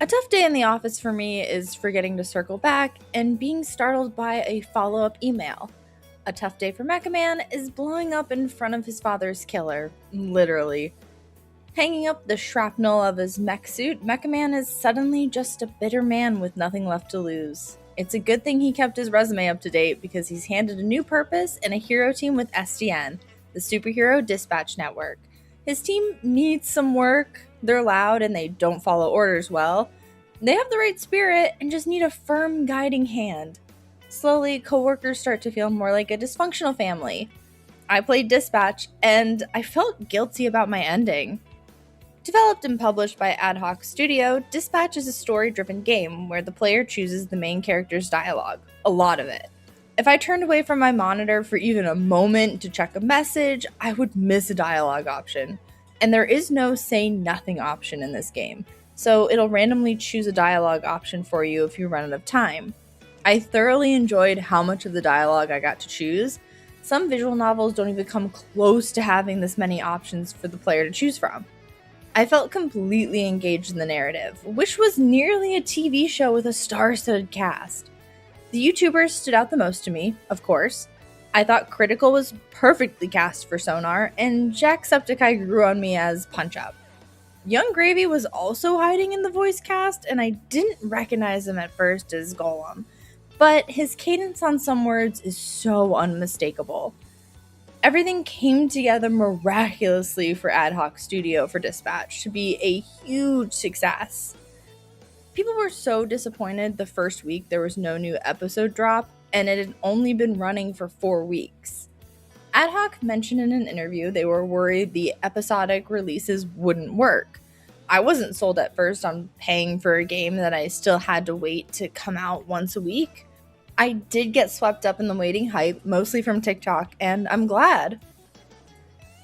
A tough day in the office for me is forgetting to circle back and being startled by a follow-up email. A tough day for Mecha Man is blowing up in front of his father's killer, literally. Hanging up the shrapnel of his mech suit, Mecha Man is suddenly just a bitter man with nothing left to lose. It's a good thing he kept his resume up to date because he's handed a new purpose and a hero team with SDN, the Superhero Dispatch Network. His team needs some work, they're loud, and they don't follow orders well. They have the right spirit and just need a firm guiding hand. Slowly, coworkers start to feel more like a dysfunctional family. I played Dispatch, and I felt guilty about my ending. Developed and published by Ad Hoc Studio, Dispatch is a story-driven game where the player chooses the main character's dialogue, a lot of it. If I turned away from my monitor for even a moment to check a message, I would miss a dialogue option. And there is no say nothing option in this game, so it'll randomly choose a dialogue option for you if you run out of time. I thoroughly enjoyed how much of the dialogue I got to choose. Some visual novels don't even come close to having this many options for the player to choose from. I felt completely engaged in the narrative, which was nearly a TV show with a star-studded cast. The YouTubers stood out the most to me, of course. I thought Critical was perfectly cast for Sonar, and Jacksepticeye grew on me as Punch-Up. Young Gravy was also hiding in the voice cast, and I didn't recognize him at first as Golem, but his cadence on some words is so unmistakable. Everything came together miraculously for Ad Hoc Studio for Dispatch to be a huge success. People were so disappointed the first week there was no new episode drop, and it had only been running for 4 weeks. Ad Hoc mentioned in an interview they were worried the episodic releases wouldn't work. I wasn't sold at first on paying for a game that I still had to wait to come out once a week. I did get swept up in the waiting hype, mostly from TikTok, and I'm glad.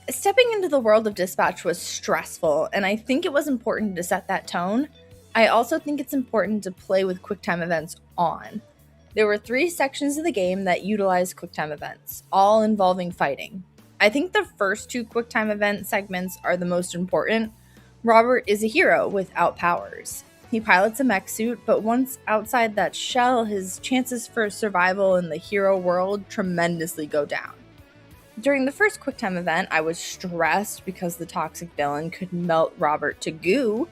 Stepping into the world of Dispatch was stressful, and I think it was important to set that tone. I also think it's important to play with QuickTime events on. There were 3 sections of the game that utilized QuickTime events, all involving fighting. I think the first 2 QuickTime event segments are the most important. Robert is a hero without powers. He pilots a mech suit, but once outside that shell, his chances for survival in the hero world tremendously go down. During the first QuickTime event, I was stressed because the toxic villain could melt Robert to goo.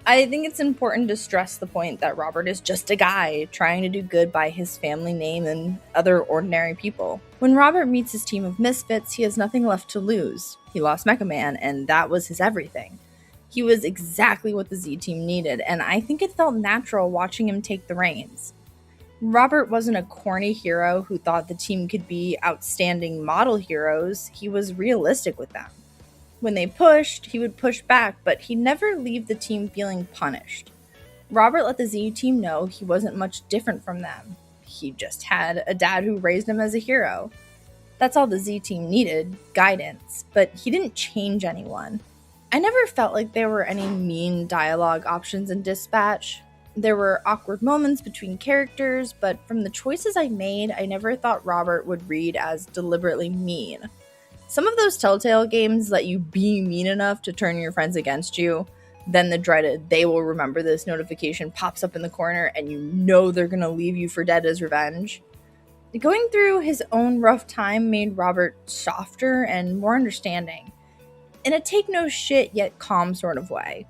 I think it's important to stress the point that Robert is just a guy trying to do good by his family name and other ordinary people. When Robert meets his team of misfits, he has nothing left to lose. He lost Mecha Man, and that was his everything. He was exactly what the Z-Team needed, and I think it felt natural watching him take the reins. Robert wasn't a corny hero who thought the team could be outstanding model heroes. He was realistic with them. When they pushed, he would push back, but he'd never leave the team feeling punished. Robert let the Z-Team know he wasn't much different from them. He just had a dad who raised him as a hero. That's all the Z-Team needed, guidance, but he didn't change anyone. I never felt like there were any mean dialogue options in Dispatch. There were awkward moments between characters, but from the choices I made, I never thought Robert would read as deliberately mean. Some of those Telltale games let you be mean enough to turn your friends against you, then the dreaded "they will remember this" notification pops up in the corner and you know they're gonna leave you for dead as revenge. Going through his own rough time made Robert softer and more understanding, in a take-no-shit yet calm sort of way.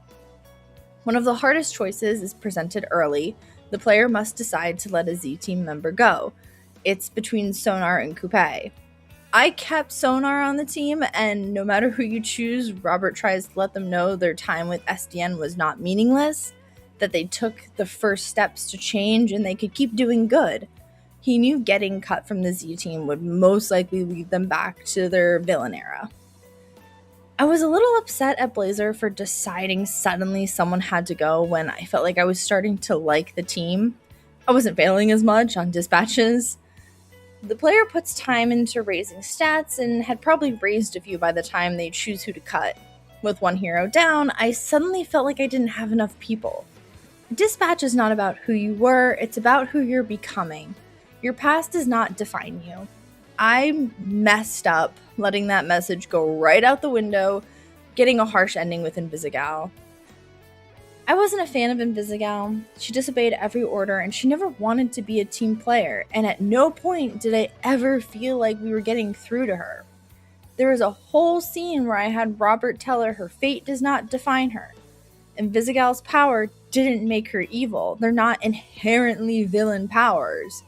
One of the hardest choices is presented early. The player must decide to let a Z-Team member go. It's between Sonar and Coupe. I kept Sonar on the team, and no matter who you choose, Robert tries to let them know their time with SDN was not meaningless, that they took the first steps to change and they could keep doing good. He knew getting cut from the Z-Team would most likely lead them back to their villain era. I was a little upset at Blazer for deciding suddenly someone had to go when I felt like I was starting to like the team. I wasn't failing as much on dispatches. The player puts time into raising stats and had probably raised a few by the time they choose who to cut. With one hero down, I suddenly felt like I didn't have enough people. Dispatch is not about who you were, it's about who you're becoming. Your past does not define you. I messed up letting that message go right out the window, getting a harsh ending with Invisigal. I wasn't a fan of Invisigal. She disobeyed every order and she never wanted to be a team player, and at no point did I ever feel like we were getting through to her. There was a whole scene where I had Robert tell her fate does not define her. Invisigal's power didn't make her evil. They're not inherently villain powers.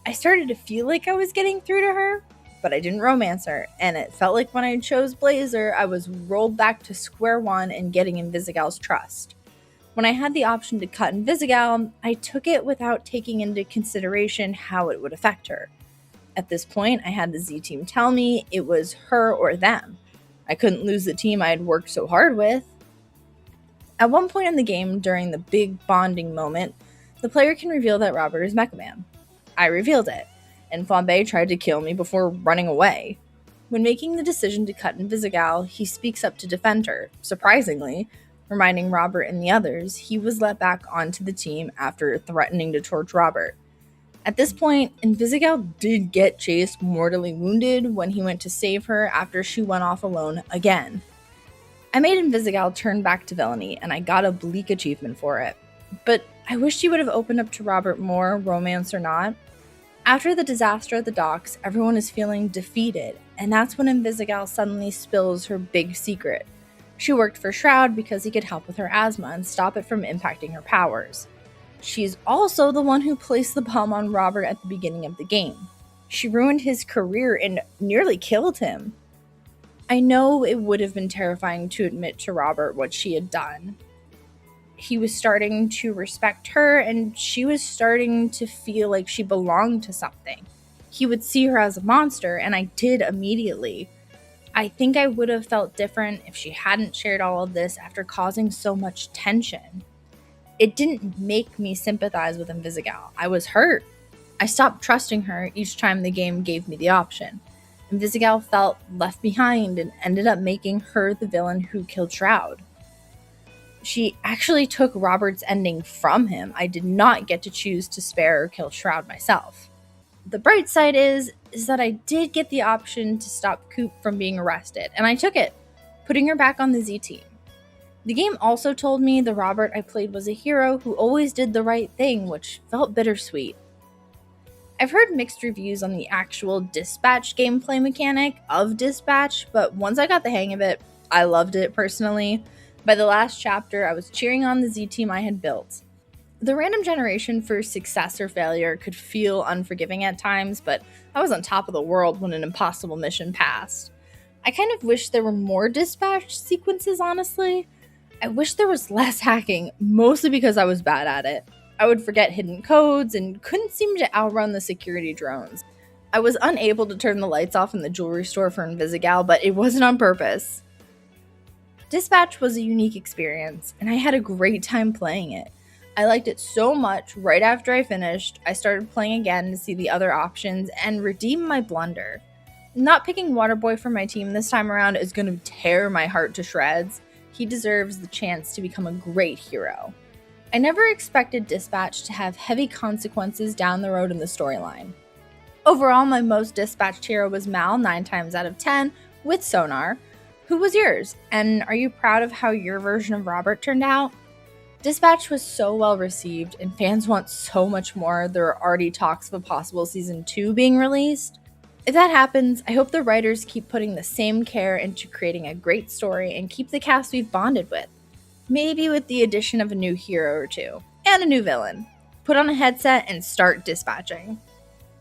I started to feel like I was getting through to her, but I didn't romance her, and it felt like when I chose Blazer, I was rolled back to square one in getting Invisigal's trust. When I had the option to cut Invisigal, I took it without taking into consideration how it would affect her. At this point, I had the Z team tell me it was her or them. I couldn't lose the team I had worked so hard with. At one point in the game, during the big bonding moment, the player can reveal that Robert is Mecha Man. I revealed it, and Flambe tried to kill me before running away. When making the decision to cut Invisigal, he speaks up to defend her. Surprisingly, reminding Robert and the others, he was let back onto the team after threatening to torch Robert. At this point, Invisigal did get Chase mortally wounded when he went to save her after she went off alone again. I made Invisigal turn back to villainy, and I got a bleak achievement for it. But I wish she would have opened up to Robert more, romance or not. After the disaster at the docks, everyone is feeling defeated, and that's when Invisigal suddenly spills her big secret. She worked for Shroud because he could help with her asthma and stop it from impacting her powers. She's also the one who placed the bomb on Robert at the beginning of the game. She ruined his career and nearly killed him. I know it would have been terrifying to admit to Robert what she had done. He was starting to respect her, and she was starting to feel like she belonged to something. He would see her as a monster, and I did immediately. I think I would have felt different if she hadn't shared all of this after causing so much tension. It didn't make me sympathize with Invisigal. I was hurt. I stopped trusting her each time the game gave me the option. Invisigal felt left behind and ended up making her the villain who killed Shroud. She actually took Robert's ending from him. I did not get to choose to spare or kill Shroud myself. The bright side is that I did get the option to stop Coop from being arrested, and I took it, putting her back on the Z team. The game also told me the Robert I played was a hero who always did the right thing, which felt bittersweet. I've heard mixed reviews on the actual dispatch gameplay mechanic of dispatch, but once I got the hang of it, I loved it personally. By the last chapter, I was cheering on the Z team I had built. The random generation for success or failure could feel unforgiving at times, but I was on top of the world when an impossible mission passed. I kind of wish there were more dispatch sequences, honestly. I wish there was less hacking, mostly because I was bad at it. I would forget hidden codes and couldn't seem to outrun the security drones. I was unable to turn the lights off in the jewelry store for Invisigal, but it wasn't on purpose. Dispatch was a unique experience, and I had a great time playing it. I liked it so much. Right after I finished, I started playing again to see the other options and redeem my blunder. Not picking Waterboy for my team this time around is going to tear my heart to shreds. He deserves the chance to become a great hero. I never expected Dispatch to have heavy consequences down the road in the storyline. Overall, my most dispatched hero was Mal 9 times out of 10 with Sonar. Who was yours? And are you proud of how your version of Robert turned out? Dispatch was so well received, and fans want so much more. There are already talks of a possible season 2 being released. If that happens, I hope the writers keep putting the same care into creating a great story and keep the cast we've bonded with. Maybe with the addition of a new hero or two, and a new villain. Put on a headset and start dispatching.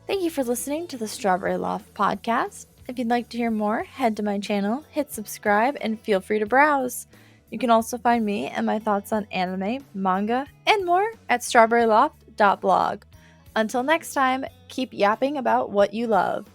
Thank you for listening to the Strawberry Loft podcast. If you'd like to hear more, head to my channel, hit subscribe, and feel free to browse. You can also find me and my thoughts on anime, manga, and more at strawberryloft.blog. Until next time, keep yapping about what you love.